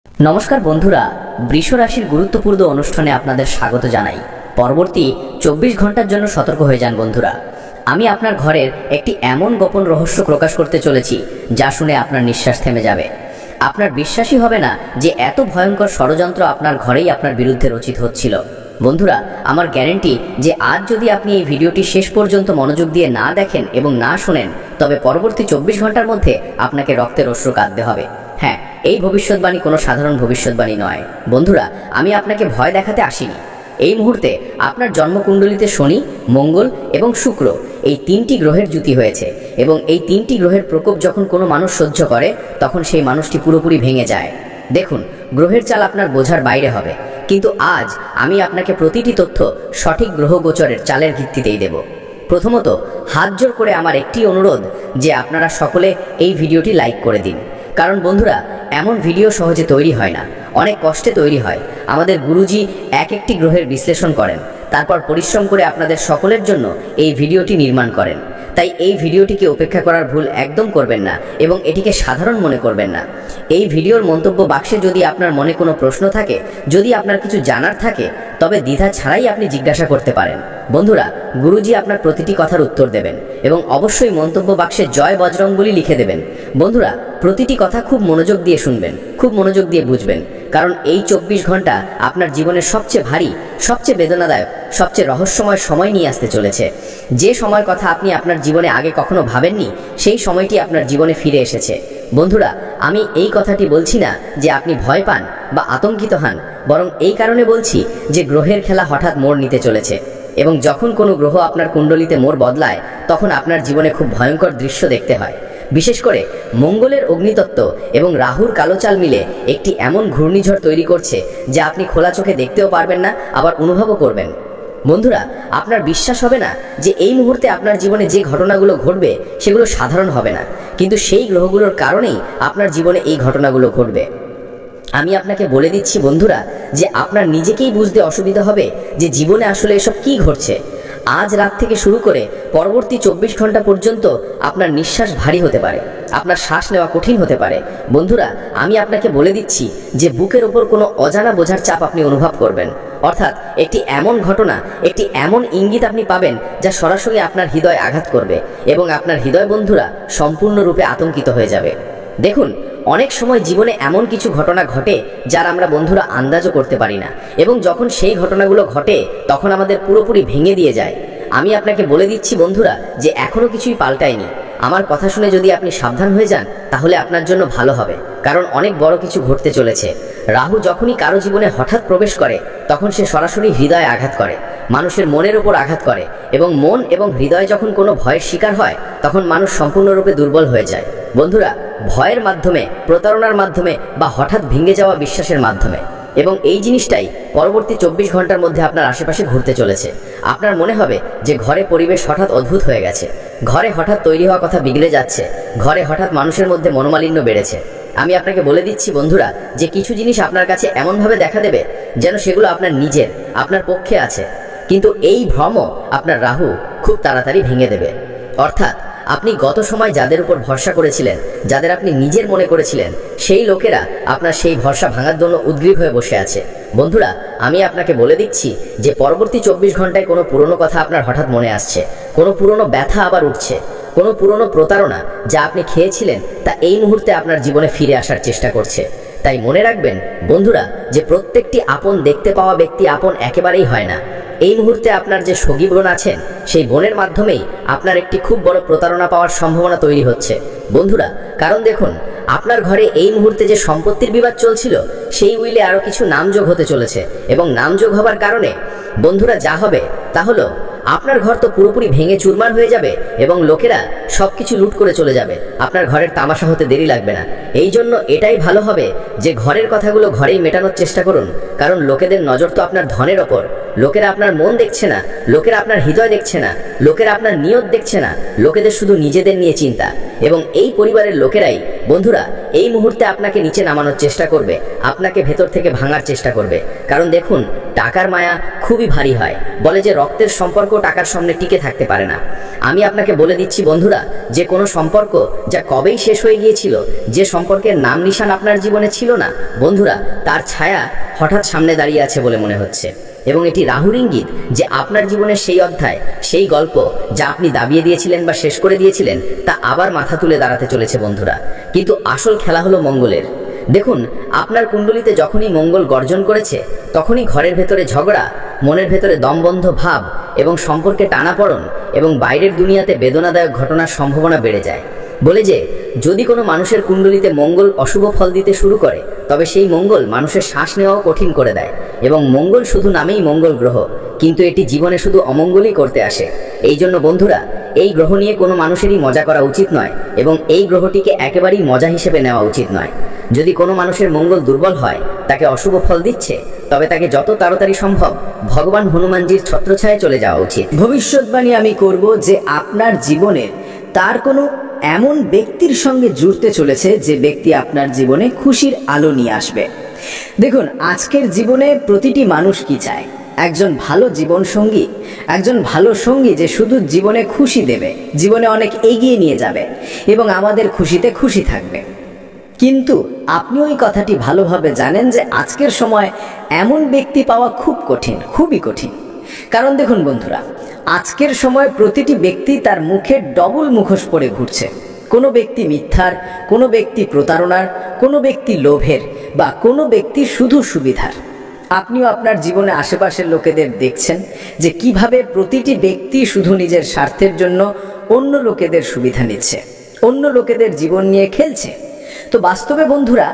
নমস্কার বন্ধুরা, বৃষ রাশির গুরুত্বপূর্ণ অনুষ্ঠানে আপনাদের স্বাগত জানাই। পরবর্তী 24 ঘন্টার জন্য সতর্ক হয়ে যান বন্ধুরা। আমি আপনার ঘরের একটি এমন গোপন রহস্য প্রকাশ করতে চলেছি যা শুনে আপনার নিঃশ্বাস থেমে যাবে। আপনার বিশ্বাসই হবে না যে এত ভয়ঙ্কর ষড়যন্ত্র আপনার ঘরেই আপনার বিরুদ্ধে রচিত হচ্ছিল। বন্ধুরা, আমার গ্যারেন্টি যে আজ যদি আপনি এই ভিডিওটি শেষ পর্যন্ত মনোযোগ দিয়ে না দেখেন এবং না শোনেন, তবে পরবর্তী 24 ঘন্টার মধ্যে আপনাকে রক্তের অশ্রু কাঁদতে হবে। হ্যাঁ, এই ভবিষ্যৎবাণী কোনো সাধারণ ভবিষ্যৎবাণী নয়। বন্ধুরা, আমি আপনাকে ভয় দেখাতে আসিনি। এই মুহূর্তে আপনার জন্মকুণ্ডলিতে শনি, মঙ্গল এবং শুক্র এই 3টি গ্রহের যুতি হয়েছে এবং এই 3টি গ্রহের প্রকোপ যখন কোনো মানুষ সহ্য করে তখন সেই মানুষটি পুরোপুরি ভেঙে যায়। দেখুন, গ্রহের চাল আপনার বোঝার বাইরে হবে, কিন্তু আজ আমি আপনাকে প্রতিটি তথ্য সঠিক গ্রহ গোচরের চালের ভিত্তিতেই দেব। প্রথমত, হাত জোর করে আমার একটি অনুরোধ যে আপনারা সকলে এই ভিডিওটি লাইক করে দিন। কারণ বন্ধুরা, এমন ভিডিও সহজে তৈরি হয় না, অনেক কষ্টে তৈরি হয়। আমাদের গুরুজি এক একটি গ্রহের বিশ্লেষণ করেন, তারপর পরিশ্রম করে আপনাদের সকলের জন্য এই ভিডিওটি নির্মাণ করেন। তাই এই ভিডিওটিকে উপেক্ষা করার ভুল একদম করবেন না এবং এটিকে সাধারণ মনে করবেন না। এই ভিডিওর মন্তব্য বাক্সে যদি আপনার মনে কোনো প্রশ্ন থাকে, যদি আপনার কিছু জানার থাকে, তবে দ্বিধা ছাড়াই আপনি জিজ্ঞাসা করতে পারেন। বন্ধুরা, গুরুজি আপনার প্রতিটি কথার উত্তর দেবেন এবং অবশ্যই মন্তব্য বাক্সে জয় বজরংবলী লিখে দেবেন। বন্ধুরা, প্রতিটি কথা খুব মনোযোগ দিয়ে শুনবেন, খুব মনোযোগ দিয়ে বুঝবেন, কারণ এই 24 ঘন্টা আপনার জীবনের সবচেয়ে ভারী, সবচেয়ে বেদনাদায়ক, সবচেয়ে রহস্যময় সময় নিয়ে আসতে চলেছে। যে সময়ের কথা আপনি আপনার জীবনে আগে কখনো ভাবেননি, সেই সময়টি আপনার জীবনে ফিরে এসেছে। বন্ধুরা, আমি এই কথাটি বলছি না যে আপনি ভয় পান বা আতঙ্কিত হন, বরং এই কারণে বলছি যে গ্রহের খেলা হঠাৎ মোড় নিতে চলেছে এবং যখন কোনো গ্রহ আপনার কুণ্ডলিতে মোড় বদলায় তখন আপনার জীবনে খুব ভয়ঙ্কর দৃশ্য দেখতে হয়। বিশেষ করে মঙ্গলের অগ্নিতত্ত্ব এবং রাহুর কালো চাল মিলে একটি এমন ঘূর্ণিঝড় তৈরি করছে যা আপনি খোলা চোখে দেখতেও পারবেন না, আবার অনুভবও করবেন। বন্ধুরা, আপনার বিশ্বাস হবে না যে এই মুহূর্তে আপনার জীবনে যে ঘটনাগুলো ঘটবে সেগুলো সাধারণ হবে না, কিন্তু সেই গ্রহগুলোর কারণেই আপনার জীবনে এই ঘটনাগুলো ঘটবে। আমি আপনাকে বলে দিচ্ছি বন্ধুরা, যে আপনার নিজেকেই বুঝতে অসুবিধা হবে যে জীবনে আসলে এসব কি ঘটছে। আজ রাত থেকে শুরু করে পরবর্তী 24 ঘন্টা পর্যন্ত আপনার নিঃশ্বাস ভারী হতে পারে, আপনার শ্বাস নেওয়া কঠিন হতে পারে। বন্ধুরা, আমি আপনাকে বলে দিচ্ছি যে বুকের ওপর কোনো অজানা বোঝার চাপ আপনি অনুভব করবেন, অর্থাৎ একটি এমন ঘটনা, একটি এমন ইঙ্গিত আপনি পাবেন যা সরাসরি আপনার হৃদয় আঘাত করবে এবং আপনার হৃদয় বন্ধুরা সম্পূর্ণরূপে আতঙ্কিত হয়ে যাবে। দেখুন, অনেক সময় জীবনে এমন কিছু ঘটনা ঘটে যার আমরা বন্ধুরা আন্দাজও করতে পারি না, এবং যখন সেই ঘটনাগুলো ঘটে তখন আমাদের পুরোপুরি ভেঙে দিয়ে যায়। আমি আপনাকে বলে দিচ্ছি বন্ধুরা যে এখনো কিছুই পাল্টায়নি। আমার কথা শুনে যদি আপনি সাবধান হয়ে যান তাহলে আপনার জন্য ভালো হবে, কারণ অনেক বড় কিছু ঘটতে চলেছে। রাহু যখনই কারো জীবনে হঠাৎ প্রবেশ করে তখন সে সরাসরি হৃদয়ে আঘাত করে, মানুষের মনের ওপর আঘাত করে, এবং মন এবং হৃদয় যখন কোনো ভয়ের শিকার হয় তখন মানুষ সম্পূর্ণরূপে দুর্বল হয়ে যায়। বন্ধুরা, ভয়ের মাধ্যমে, প্রতারণার মাধ্যমে বা হঠাৎ ভেঙে যাওয়া বিশ্বাসের মাধ্যমে, এবং এই জিনিসটাই পরবর্তী 24 ঘন্টার মধ্যে আপনার আশেপাশে ঘুরতে চলেছে। আপনার মনে হবে যে ঘরে পরিবেশ হঠাৎ অদ্ভুত হয়ে গেছে, ঘরে হঠাৎ তৈরি হওয়া কথা বিগড়ে যাচ্ছে, ঘরে হঠাৎ মানুষের মধ্যে মনোমালিন্য বেড়েছে। আমি আপনাকে বলে দিচ্ছি বন্ধুরা যে কিছু জিনিস আপনার কাছে এমনভাবে দেখা দেবে যেন সেগুলো আপনার নিজের, আপনার পক্ষে আছে, কিন্তু এই ভ্রমও আপনার রাহু খুব তাড়াতাড়ি ভেঙে দেবে। অর্থাৎ আপনি গত সময় যাদের উপর ভরসা করেছিলেন, যাদের আপনি নিজের মনে করেছিলেন, সেই লোকেরা আপনার সেই ভরসা ভাঙার জন্য উদ্গ্রীব হয়ে বসে আছে। বন্ধুরা, আমি আপনাকে বলে দিচ্ছি যে পরবর্তী 24 ঘন্টায় কোনো পুরনো কথা আপনার হঠাৎ মনে আসছে, কোনো পুরনো ব্যথা আবার উঠছে, কোনো পুরনো প্রতারণা যা আপনি খেয়েছিলেন তা এই মুহূর্তে আপনার জীবনে ফিরে আসার চেষ্টা করছে। তাই মনে রাখবেন বন্ধুরা যে প্রত্যেকটি আপন দেখতে পাওয়া ব্যক্তি আপন একেবারেই হয় না। এই মুহূর্তে আপনার যে সগী বোন আছেন, সেই বোনের মাধ্যমেই আপনার একটি খুব বড় প্রতারণা পাওয়ার সম্ভাবনা তৈরি হচ্ছে বন্ধুরা। কারণ দেখুন, আপনার ঘরে এই মুহূর্তে যে সম্পত্তির বিবাদ চলছিল সেই উইলে আরও কিছু নামযোগ হতে চলেছে, এবং নামযোগ হবার কারণে বন্ধুরা যা হবে তা হলো আপনার ঘর তো পুরোপুরি ভেঙে চুরমার হয়ে যাবে এবং লোকেরা সবকিছু লুট করে চলে যাবে। আপনার ঘরের তামাশা হতে দেরি লাগবে না। এই জন্য এটাই ভালো হবে যে ঘরের কথাগুলো ঘরেই মেটানোর চেষ্টা করুন, কারণ লোকেদের নজর তো আপনার ধনের ওপর, লোকেরা আপনার মন দেখছে না, লোকেরা আপনার হৃদয় দেখছে না, লোকেরা আপনার নিয়ত দেখছে না, লোকেদের শুধু নিজেদের নিয়ে চিন্তা। এবং এই পরিবারের লোকেরাই বন্ধুরা এই মুহূর্তে আপনাকে নিচে নামানোর চেষ্টা করবে, আপনাকে ভেতর থেকে ভাঙার চেষ্টা করবে। কারণ দেখুন, টাকার মায়া খুবই ভারী হয়। বলে যে রক্তের সম্পর্ক টাকার সামনে টিকে থাকতে পারে না। আমি আপনাকে বলে দিচ্ছি বন্ধুরা, যে কোনো সম্পর্ক যা কবেই শেষ হয়ে গিয়েছিল, যে সম্পর্কের নাম নিশান আপনার জীবনে ছিল না বন্ধুরা, তার ছায়া হঠাৎ সামনে দাঁড়িয়ে আছে বলে মনে হচ্ছে। এবং এটি রাহুর ইঙ্গিত যে আপনার জীবনের সেই অধ্যায়, সেই গল্প যা আপনি দাবিয়ে দিয়েছিলেন বা শেষ করে দিয়েছিলেন, তা আবার মাথা তুলে দাঁড়াতে চলেছে বন্ধুরা। কিন্তু আসল খেলা হলো মঙ্গলের। দেখুন, আপনার কুণ্ডলিতে যখনই মঙ্গল গর্জন করেছে, তখনই ঘরের ভেতরে ঝগড়া, মনের ভেতরে দমবন্ধ ভাব এবং সম্পর্কে টানাপড়ন এবং বাইরের দুনিয়াতে বেদনাদায়ক ঘটনার সম্ভাবনা বেড়ে যায়। বলে যে যদি কোনো মানুষের কুণ্ডলিতে মঙ্গল অশুভ ফল দিতে শুরু করে, তবে সেই মঙ্গল মানুষের শ্বাস নেওয়াও কঠিন করে দেয়। এবং মঙ্গল শুধু নামেই মঙ্গল গ্রহ, কিন্তু এটি জীবনে শুধু অমঙ্গলই করতে আসে। এই জন্য বন্ধুরা, এই গ্রহ নিয়ে কোনো মানুষেরই মজা করা উচিত নয় এবং এই গ্রহটিকে একেবারেই মজা হিসেবে নেওয়া উচিত নয়। যদি কোনো মানুষের মঙ্গল দুর্বল হয়, তাকে অশুভ ফল দিচ্ছে, তবে তাকে যত তাড়াতাড়ি সম্ভব ভগবান হনুমানজির ছত্রছায়ায় চলে যাওয়া উচিত। ভবিষ্যৎবাণী আমি করব যে আপনার জীবনের তার কোনো এমন ব্যক্তির সঙ্গে জুড়তে চলেছে যে ব্যক্তি আপনার জীবনে খুশির আলো নিয়ে আসবে। দেখুন, আজকের জীবনে প্রতিটি মানুষ কি চায়? একজন ভালো জীবন সঙ্গী, একজন ভালো সঙ্গী যে শুধু জীবনে খুশি দেবে, জীবনে অনেক এগিয়ে নিয়ে যাবে এবং আমাদের খুশিতে খুশি থাকবে। কিন্তু আপনি ওই কথাটি ভালোভাবে জানেন যে আজকের সময় এমন ব্যক্তি পাওয়া খুব কঠিন, খুবই কঠিন। কারণ দেখুন বন্ধুরা, আজকের সময় প্রতিটি ব্যক্তি তার মুখে ডবল মুখোশ পরে ঘুরছে। কোনো ব্যক্তি মিথ্যার, কোনো ব্যক্তি প্রতারণার, কোনো ব্যক্তি লোভের, বা কোনো ব্যক্তি শুধু সুবিধার। আপনিও আপনার জীবনে আশেপাশের লোকেদের দেখছেন যে কিভাবে প্রতিটি ব্যক্তি শুধু নিজের স্বার্থের জন্য অন্য লোকেদের সুবিধা নিচ্ছে, অন্য লোকেদের জীবন নিয়ে খেলছে। তো বাস্তবে বন্ধুরা,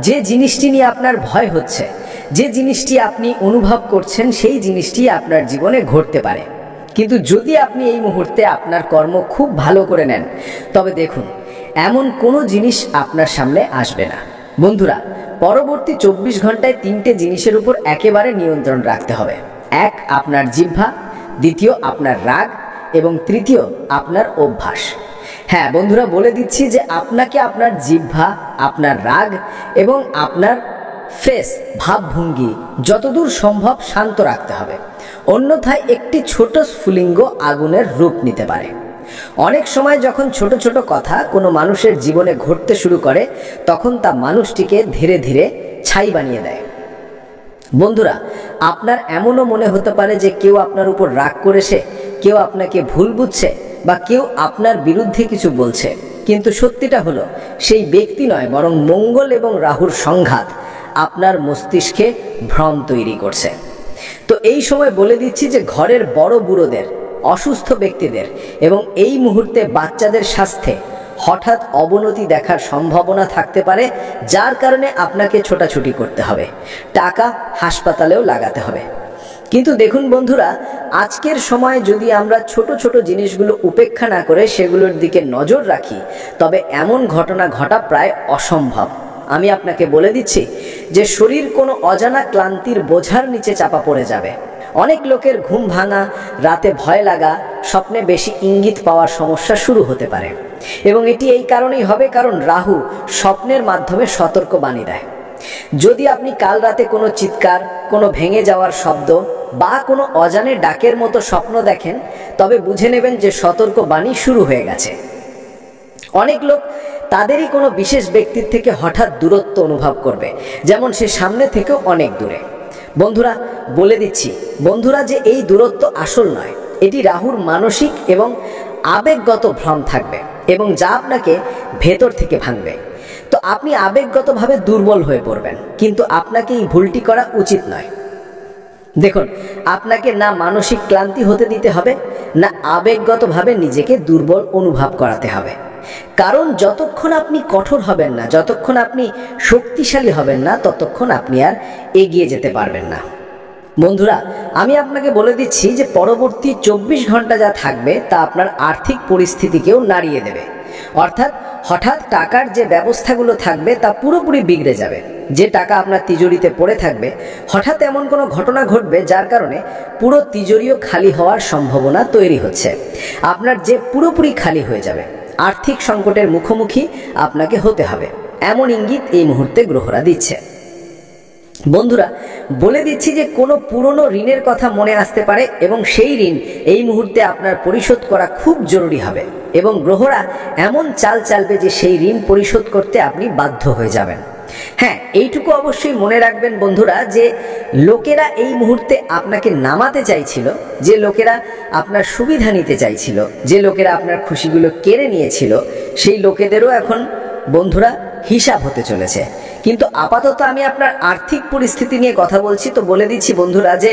যে জিনিসটি নিয়ে আপনার ভয় হচ্ছে, যে জিনিসটি আপনি অনুভব করছেন, সেই জিনিসটি আপনার জীবনে ঘটতে পারে। কিন্তু যদি আপনি এই মুহূর্তে আপনার কর্ম খুব ভালো করে নেন, তবে দেখুন এমন কোনো জিনিস আপনার সামনে আসবে না। বন্ধুরা, পরবর্তী 24 ঘন্টায় 3টে জিনিসের উপর একেবারে নিয়ন্ত্রণ রাখতে হবে। এক, আপনার জিহ্বা; দ্বিতীয়, আপনার রাগ; এবং তৃতীয়, আপনার অভ্যাস। হ্যাঁ বন্ধুরা, বলে দিচ্ছি যে আপনাকে আপনার জিহ্বা, আপনার রাগ এবং আপনার ফেস, ভাবভঙ্গি যতদূর সম্ভব শান্ত রাখতে হবে। অন্যথায় একটি ছোট স্ফুলিঙ্গ আগুনের রূপ নিতে পারে। অনেক সময় যখন ছোট ছোট কথা কোনো মানুষের জীবনে ঘটতে শুরু করে, তখন তা মানুষটিকে ধীরে ধীরে ছাই বানিয়ে দেয়। বন্ধুরা, আপনার এমনও মনে হতে পারে যে কেউ আপনার উপর রাগ করেছে, কেউ আপনাকে ভুল বুঝছে, বা কেউ আপনার বিরুদ্ধে কিছু বলছে। কিন্তু সত্যিটা হলো সেই ব্যক্তি নয়, বরং মঙ্গল এবং রাহুর সংঘাত আপনার মস্তিষ্কে ভ্রম তৈরি করছে। তো এই সময় বলে দিচ্ছি যে ঘরের বড় বুড়োদের, অসুস্থ ব্যক্তিদের এবং এই মুহূর্তে বাচ্চাদের স্বাস্থ্যে হঠাৎ অবনতি দেখার সম্ভাবনা থাকতে পারে, যার কারণে আপনাকে ছোটাছুটি করতে হবে, টাকা হাসপাতালেও লাগাতে হবে। কিন্তু দেখুন বন্ধুরা, আজকের সময় যদি আমরা ছোট ছোট জিনিসগুলো উপেক্ষা না করে সেগুলোর দিকে নজর রাখি, তবে এমন ঘটনা ঘটা প্রায় অসম্ভব। আমি আপনাকে বলে দিচ্ছি যে শরীর কোনো অজানা ক্লান্তির বোঝার নিচে চাপা পড়ে যাবে। অনেক লোকের ঘুম ভাঙা, রাতে ভয় লাগা, স্বপ্নে বেশি ইঙ্গিত পাওয়ার সমস্যা শুরু হতে পারে। এবং এটি এই কারণেই হবে কারণ রাহু স্বপ্নের মাধ্যমে সতর্কবাণী দেয়। যদি আপনি কাল রাতে কোনো চিৎকার, কোনো ভেঙে যাওয়ার শব্দ বা কোনো অজানে ডাকের মতো স্বপ্ন দেখেন, তবে বুঝে নেবেন যে সতর্কবাণী শুরু হয়ে গেছে। অনেক লোক তাদেরই কোনো বিশেষ ব্যক্তির থেকে হঠাৎ দূরত্ব অনুভব করবে, যেমন সে সামনে থেকেও অনেক দূরে। বন্ধুরা, বলে দিচ্ছি বন্ধুরা যে এই দূরত্ব আসল নয়, এটি রাহুর মানসিক এবং আবেগগত ভ্রম থাকবে এবং যা আপনাকে ভেতর থেকে ভাঙবে। তো আপনি আবেগগতভাবে দুর্বল হয়ে পড়বেন, কিন্তু আপনাকে এই ভুলটি করা উচিত নয়। দেখুন, আপনাকে না মানসিক ক্লান্তি হতে দিতে হবে, না আবেগগতভাবে নিজেকে দুর্বল অনুভব করাতে হবে। কারণ যতক্ষণ আপনি কঠোর হবেন না, যতক্ষণ আপনি শক্তিশালী হবেন না, ততক্ষণ আপনি আর এগিয়ে যেতে পারবেন না। বন্ধুরা, আমি আপনাকে বলে দিচ্ছি যে পরবর্তী 24 ঘন্টা যা থাকবে তা আপনার আর্থিক পরিস্থিতিকেও নাড়িয়ে দেবে। অর্থাৎ হঠাৎ টাকার যে ব্যবস্থাগুলো থাকবে তা পুরোপুরি বিগড়ে যাবে। যে টাকা আপনার তিজোরিতে পড়ে থাকবে, হঠাৎ এমন কোনো ঘটনা ঘটবে যার কারণে পুরো তিজোরিও খালি হওয়ার সম্ভাবনা তৈরি হচ্ছে। আপনার যে পুরোপুরি খালি হয়ে যাবে, আর্থিক সংকটের মুখোমুখি আপনাকে হতে হবে, এমন ইঙ্গিত এই মুহূর্তে গ্রহরা দিচ্ছে। বন্ধুরা, বলে দিচ্ছি যে কোনো পুরনো ঋণের কথা মনে আসতে পারে এবং সেই ঋণ এই মুহূর্তে আপনার পরিশোধ করা খুব জরুরি হবে এবং গ্রহরা এমন চাল চালবে যে সেই ঋণ পরিশোধ করতে আপনি বাধ্য হয়ে যাবেন। হ্যাঁ, এইটুকু অবশ্যই মনে রাখবেন বন্ধুরা যে লোকেরা এই মুহূর্তে আপনাকে নামাতে চাইছিল, যে লোকেরা আপনার সুবিধা নিতে চাইছিল, যে লোকেরা আপনার খুশিগুলো কেড়ে নিয়েছিল, সেই লোকেদেরও এখন বন্ধুরা হিসাব হতে চলেছে। কিন্তু আপাতত আমি আপনার আর্থিক পরিস্থিতি নিয়ে কথা বলছি, তো বলে দিচ্ছি বন্ধুরা যে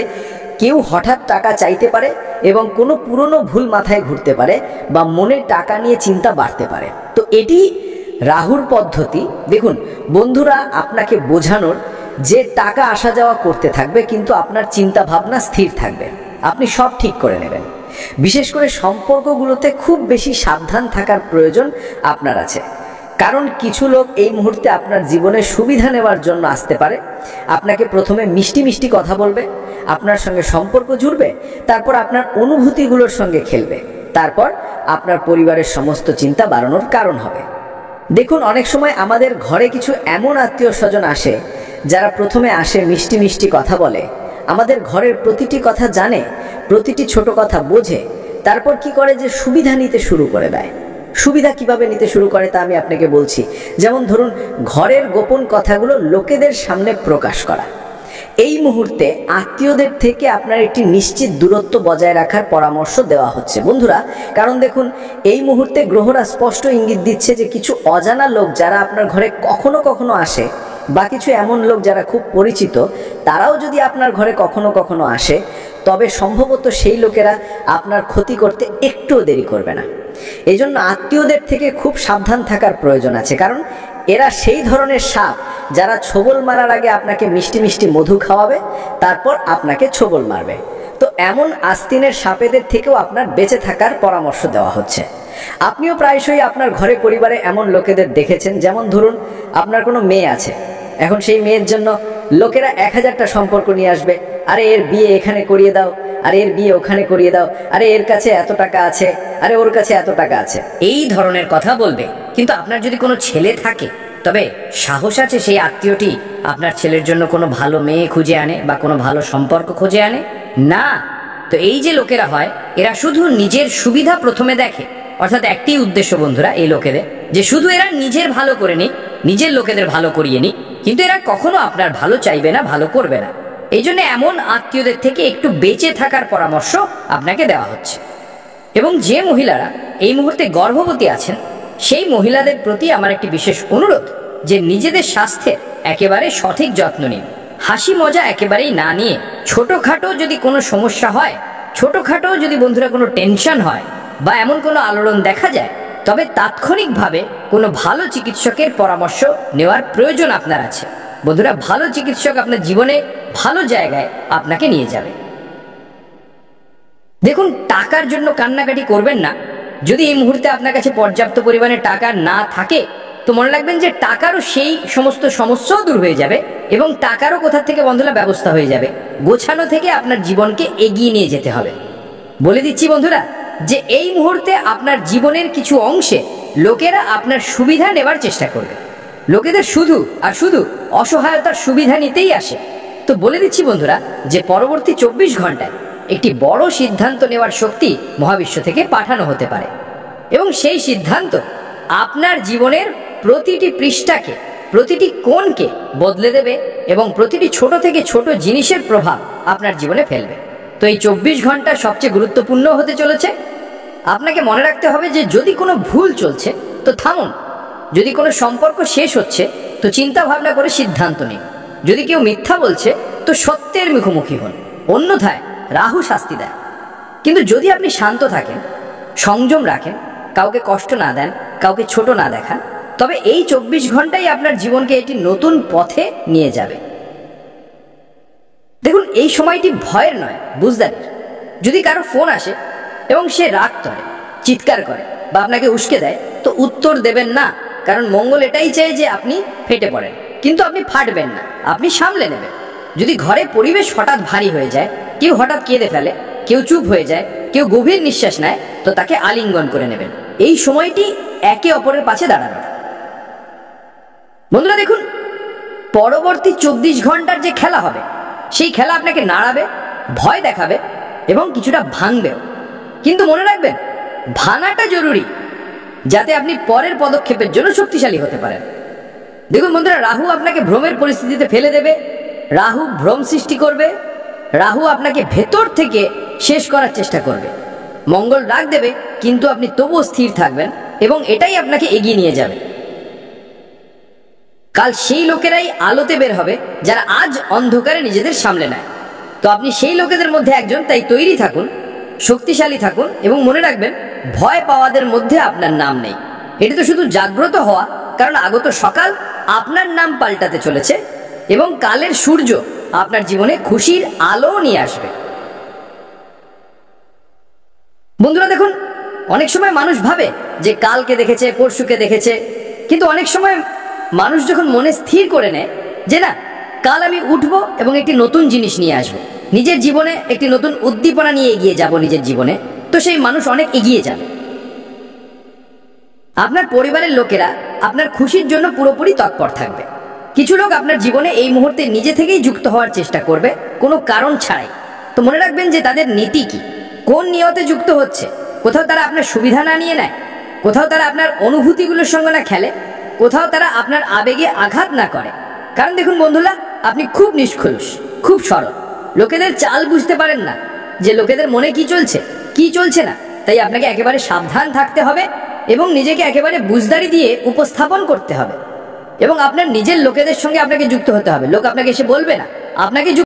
কেউ হঠাৎ টাকা চাইতে পারে এবং কোনো পুরনো ভুল মাথায় ঘুরতে পারে বা মনে টাকা নিয়ে চিন্তা বাড়তে পারে। তো এটি রাহুর পদ্ধতি। দেখুন বন্ধুরা, আপনাকে বোঝানোর যে টাকা আসা যাওয়া করতে থাকবে কিন্তু আপনার চিন্তা ভাবনা স্থির থাকবে, আপনি সব ঠিক করে নেবেন। বিশেষ করে সম্পর্কগুলোতে খুব বেশি সাবধান থাকার প্রয়োজন আপনার আছে, কারণ কিছু লোক এই মুহূর্তে আপনার জীবনে সুবিধা নেওয়ার জন্য আসতে পারে। আপনাকে প্রথমে মিষ্টি মিষ্টি কথা বলবে, আপনার সঙ্গে সম্পর্ক জুড়বে, তারপর আপনার অনুভূতিগুলোর সঙ্গে খেলবে, তারপর আপনার পরিবারের সমস্ত চিন্তা বাড়ানোর কারণ হবে। দেখুন, অনেক সময় আমাদের ঘরে কিছু এমন আত্মীয় স্বজন আসে যারা প্রথমে আসে মিষ্টি মিষ্টি কথা বলে, আমাদের ঘরের প্রতিটি কথা জানে, প্রতিটি ছোট কথা বোঝে, তারপর কি করে যে সুবিধা নিতে শুরু করে দেয়। সুবিধা কিভাবে নিতে শুরু করে তা আমি আপনাকে বলছি। যেমন ধরুন, ঘরের গোপন কথাগুলো লোকেদের সামনে প্রকাশ করা। এই মুহূর্তে আত্মীয়দের থেকে আপনার একটি নিশ্চিত দূরত্ব বজায় রাখার পরামর্শ দেওয়া হচ্ছে বন্ধুরা, কারণ দেখুন এই মুহূর্তে গ্রহরা স্পষ্ট ইঙ্গিত দিচ্ছে যে কিছু অজানা লোক যারা আপনার ঘরে কখনো কখনো আসে বা কিছু এমন লোক যারা খুব পরিচিত তারাও যদি আপনার ঘরে কখনো কখনো আসে, তবে সম্ভবত সেই লোকেরা আপনার ক্ষতি করতে একটুও দেরি করবে না। এই জন্য আত্মীয়দের থেকে খুব সাবধান থাকার প্রয়োজন আছে, কারণ এরা সেই ধরনের সাপ যারা ছোবল মারার আগে আপনাকে মিষ্টি মিষ্টি মধু খাওয়াবে, তারপর আপনাকে ছোবল মারবে। তো এমন আস্তিনের সাপেদের থেকেও আপনার বেঁচে থাকার পরামর্শ দেওয়া হচ্ছে। আপনিও প্রায়শই আপনার ঘরে পরিবারে এমন লোকেদের দেখেছেন, যেমন ধরুন আপনার কোনো মেয়ে আছে, এখন সেই মেয়ের জন্য লোকেরা 1000টা সম্পর্ক নিয়ে আসবে। আরে এর বিয়ে এখানে করিয়ে দাও, আরে এর বিয়ে ওখানে করিয়ে দাও, আরে এর কাছে এত টাকা আছে, আরে ওর কাছে এত টাকা আছে, এই ধরনের কথা বলবে। কিন্তু আপনার যদি কোনো ছেলে থাকে, তবে সাহস আছে সেই আত্মীয়টি আপনার ছেলের জন্য কোনো ভালো মেয়ে খুঁজে আনে বা কোনো ভালো সম্পর্ক খুঁজে আনে না। তো এই যে লোকেরা হয়, এরা শুধু নিজের সুবিধা প্রথমে দেখে, অর্থাৎ একটি উদ্দেশ্য বন্ধুরা এই লোকেদের, যে শুধু এরা নিজের ভালো করে নিক, নিজের লোকেদের ভালো করিয়ে নিক, কিন্তু এরা কখনো আপনার ভালো চাইবে না, ভালো করবে না। এই জন্য এমন আত্মীয়দের থেকে একটু বেঁচে থাকার পরামর্শ আপনাকে দেওয়া হচ্ছে। এবং যে মহিলারা এই মুহূর্তে গর্ভবতী আছেন, সেই মহিলাদের প্রতি আমার একটি বিশেষ অনুরোধ যে নিজেদের স্বাস্থ্যের একেবারে সঠিক যত্ন নিন। হাসি মজা একেবারেই না নিয়ে, ছোটখাটো যদি কোনো সমস্যা হয়, ছোটখাটো যদি বন্ধুরা কোনো টেনশন হয় বা এমন কোনো আলোড়ন দেখা যায়, তবে তাৎক্ষণিকভাবে কোনো ভালো চিকিৎসকের পরামর্শ নেওয়ার প্রয়োজন আপনার আছে। বন্ধুরা, ভালো চিকিৎসক আপনার জীবনে ভালো জায়গায় আপনাকে নিয়ে যাবে। দেখুন, টাকার জন্য কান্নাকাটি করবেন না। যদি এই মুহূর্তে আপনার কাছে পর্যাপ্ত পরিমাণে টাকা না থাকে, তো মনে রাখবেন যে টাকারও সেই সমস্ত সমস্যাও দূর হয়ে যাবে এবং টাকারও কোথা থেকে বন্ধুরা ব্যবস্থা হয়ে যাবে। গোছানো থেকে আপনার জীবনকে এগিয়ে নিয়ে যেতে হবে। বলে দিচ্ছি বন্ধুরা যে এই মুহূর্তে আপনার জীবনের কিছু অংশে লোকেরা আপনার সুবিধা নেবার চেষ্টা করবে। লোকেদের শুধু আর শুধু অসহায়তার সুবিধা নিতেই আসে। তো বলে দিচ্ছি বন্ধুরা যে পরবর্তী 24 ঘন্টায় একটি বড় সিদ্ধান্ত নেওয়ার শক্তি মহাবিশ্ব থেকে পাঠানো হতে পারে এবং সেই সিদ্ধান্ত আপনার জীবনের প্রতিটি পৃষ্ঠাকে, প্রতিটি কোণকে বদলে দেবে এবং প্রতিটি ছোট থেকে ছোট জিনিসের প্রভাব আপনার জীবনে ফেলবে। তো এই 24 ঘন্টা সবচেয়ে গুরুত্বপূর্ণ হতে চলেছে। আপনাকে মনে রাখতে হবে যে যদি কোনো ভুল চলছে তো থামুন, যদি কোনো সম্পর্ক শেষ হচ্ছে তো চিন্তা ভাবনা করে সিদ্ধান্ত নিন, যদি কেউ মিথ্যা বলছে তো সত্যের মুখোমুখি হন, অন্যথায় রাহু শাস্তি দেয়। কিন্তু যদি আপনি শান্ত থাকেন, সংযম রাখেন, কাউকে কষ্ট না দেন, কাউকে ছোট না দেখান, তবে এই 24 ঘন্টাই আপনার জীবনকে একটি নতুন পথে নিয়ে যাবে। দেখুন, এই সময়টি ভয়ের নয়, বুঝদারির। যদি কারো ফোন আসে এবং সে রাগ করে, চিৎকার করে বা আপনাকে উস্কে দেয়, তো উত্তর দেবেন না, কারণ মঙ্গল এটাই চায় যে আপনি ফেটে পড়েন। কিন্তু আপনি ফাটবেন না, আপনি সামলে নেবেন। যদি ঘরে পরিবেশ হঠাৎ ভারী হয়ে যায়, কেউ হঠাৎ কেঁদে ফেলে, কেউ চুপ হয়ে যায়, কেউ গভীর নিঃশ্বাস নেয়, তো তাকে আলিঙ্গন করে নেবেন। এই সময়টি একে অপরের পাশে দাঁড়ানোর। বন্ধুরা দেখুন, পরবর্তী 24 ঘন্টার যে খেলা হবে, সেই খেলা আপনাকে নাড়াবে, ভয় দেখাবে এবং কিছুটা ভাঙবেও। কিন্তু মনে রাখবেন, ভাঙাটা জরুরি, যাতে আপনি পরের পদক্ষেপের জন্য শক্তিশালী হতে পারেন। দেখুন বন্ধুরা, রাহু আপনাকে ভ্রমের পরিস্থিতিতে ফেলে দেবে, রাহু ভ্রম সৃষ্টি করবে, রাহু আপনাকে ভেতর থেকে শেষ করার চেষ্টা করবে। মঙ্গল ডাক দেবে, কিন্তু আপনি তবুও স্থির থাকবেন এবং এটাই আপনাকে এগিয়ে নিয়ে যাবে। কাল সেই লোকেরাই আলোতে বের হবে যারা আজ অন্ধকারে নিজেদের সামলে নেয়। তো আপনি সেই লোকেদের মধ্যে একজন, তাই তৈরি থাকুন, শক্তিশালী থাকুন এবং মনে রাখবেন, ভয় পাওয়াদের মধ্যে আপনার নাম নেই। এটি তো শুধু জাগ্রত হওয়া, কারণ আগত সকাল আপনার নাম পাল্টাতে চলেছে এবং কালের সূর্য আপনার জীবনে খুশির আলো নিয়ে আসবে। বন্ধুরা দেখুন, অনেক সময় মানুষ ভাবে যে কালকে দেখেছে, পরশুকে দেখেছে, কিন্তু অনেক সময় মানুষ যখন মনে স্থির করে নেয় যে না, কাল আমি উঠবো এবং একটি নতুন জিনিস নিয়ে আসবো, নিজের জীবনে একটি নতুন উদ্দীপনা নিয়ে এগিয়ে যাব নিজের জীবনে, তো সেই মানুষ অনেক এগিয়ে যাবে। আপনার পরিবারের লোকেরা আপনার খুশির জন্য পুরোপুরি তৎপর থাকবে। কিছু লোক আপনার জীবনে এই মুহূর্তে নিজে থেকেই যুক্ত হওয়ার চেষ্টা করবে, কোনো কারণ ছাড়াই। তো মনে রাখবেন যে তাদের নীতি কি, কোন নিয়তে যুক্ত হচ্ছে। কোথাও তারা আপনার সুবিধা না নিয়ে নেয়, কোথাও তারা আপনার অনুভূতিগুলোর সঙ্গে না খেলে, কোথাও তারা আপনার আবেগে আঘাত না করে। কারণ দেখুন বন্ধুরা, আপনি খুব নিষ্কলুষ, খুব সরল, লোকেদের চাল বুঝতে পারেন না যে লোকেদের মনে কি চলছে, কি চলছে না। তাই আপনাকে একেবারে সাবধান থাকতে হবে এবং নিজেকে একেবারে বুঝদারি দিয়ে উপস্থাপন করতে হবে এবং আপনার নিজের লোকেদের সঙ্গে আপনাকে যুক্ত হতে হবে। লোক আপনাকে এসে বলবে না, আপনাকে